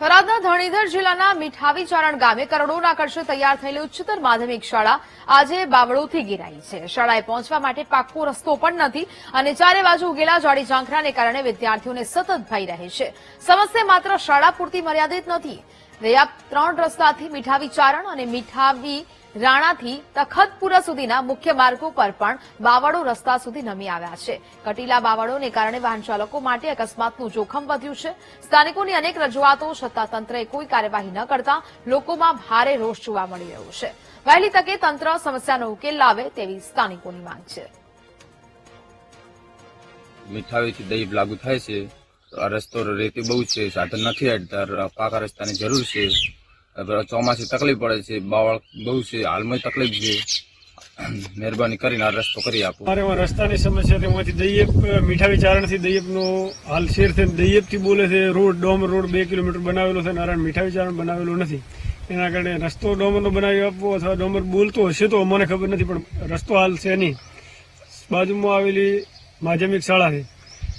થરાદના ધણીધર જિલ્લાના મીઠાવી ચારણ ગામે કરોડોના ખર્ચે તૈયાર થયેલી ઉચ્ચતર માધ્યમિક શાળા આજે બાવળોથી ઘેરાઈ છે। શાળાએ પહોંચવા માટે પાક્કો રસ્તો પણ નથી અને ચારે બાજુ ઉગેલા જાડી ઝાંખરાને કારણે વિદ્યાર્થીઓને સતત ભય રહે છે। સમસ્યા માત્ર શાળા પૂરતી મર્યાદિત નથી। ગયા 3 રસ્તાથી મીઠાવી ચારણ અને મીઠાવી રાણાથી તખતપુરા સુધીના મુખ્ય માર્ગો પર પણ બાવળો રસ્તા સુધી નમી આવ્યા છે। કટીલા બાવળોને કારણે વાહન ચાલકો માટે અકસ્માતનું જોખમ વધ્યું છે। સ્થાનિકોની અનેક રજૂઆતો છતાં તંત્રએ કોઈ કાર્યવાહી ન કરતા લોકોમાં ભારે રોષ જોવા મળી રહ્યો છે। વહેલી તકે તંત્ર સમસ્યાનો ઉકેલ લાવે તેવી સ્થાનિકોની માંગ છે। મીઠાવીથી દહીબ લાગુ થાય છે। આ રસ્તો રેતી બહુ છે, સાધન નથી હેડતા, પાકા રસ્તાની જરૂર છે। ચોમાસી તકલીફ પડે છે, બાવળ બહુ છે, હાલમાં તકલીફ છે। મહેરબાની કરીને આ રસ્તો કરી આપો। અમારે રસ્તાની સમસ્યા તેમાંથી દૈયપ મીઠાવી ચારણથી દૈયપનો હાલ શેર થઈને દૈયપથી બોલે છે। રોડ ડોમર રોડ 2 કિલોમીટર બનાવેલો છે, નારાયણ મીઠાવી ચારણ બનાવેલો નથી। એના કારણે રસ્તો ડોમરનો બનાવી આપવો અથવા ડોમર બોલતો હશે તો મને ખબર નથી, પણ રસ્તો હાલ છે નહીં। બાજુમાં આવેલી માધ્યમિક શાળા છે,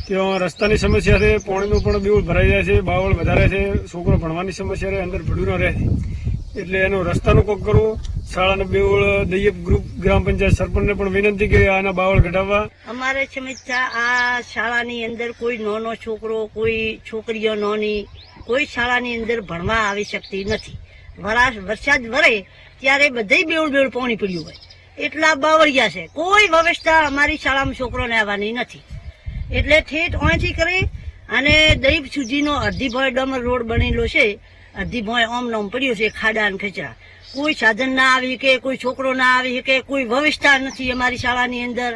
ત્યાં રસ્તાની સમસ્યા છે, પાણીનું પણ બેઉલ ભરાઈ જાય છે, બાવળ વધારે છે, છોકરો ભણવાની સમસ્યા રહે, અંદર ભડું ન રહે, એટલે એનો રસ્તાનું કોક કરવું। શાળાના બેઉલ દૈયપ ગ્રુપ ગ્રામ પંચાયત સરપંચને પણ વિનંતી કરી આના બાવળ ઘટાડવા। અમારે સમસ્યા આ શાળાની અંદર કોઈ નાનો છોકરો, કોઈ છોકરીઓ નાની કોઈ શાળાની અંદર ભણવા આવી શકતી નથી। વરસાદ વરે ત્યારે બધે બેઉલ પાણી પડ્યું હોય, એટલા બાવળિયા છે, કોઈ વ્યવસ્થા અમારી શાળામાં છોકરોને આવવાની નથી। એટલે ઠેઠ અહીંથી કરી અને દહીબ સુધીનો અડધી ભોય ડમર રોડ બનેલો છે, અડધી ભોય ઓમ નોમ પડ્યો છે, ખાડા અને ખચરા। કોઈ સાધન ના આવી કે કોઈ છોકરો ના આવી કે કોઈ વ્યવસ્થા નથી અમારી શાળાની અંદર।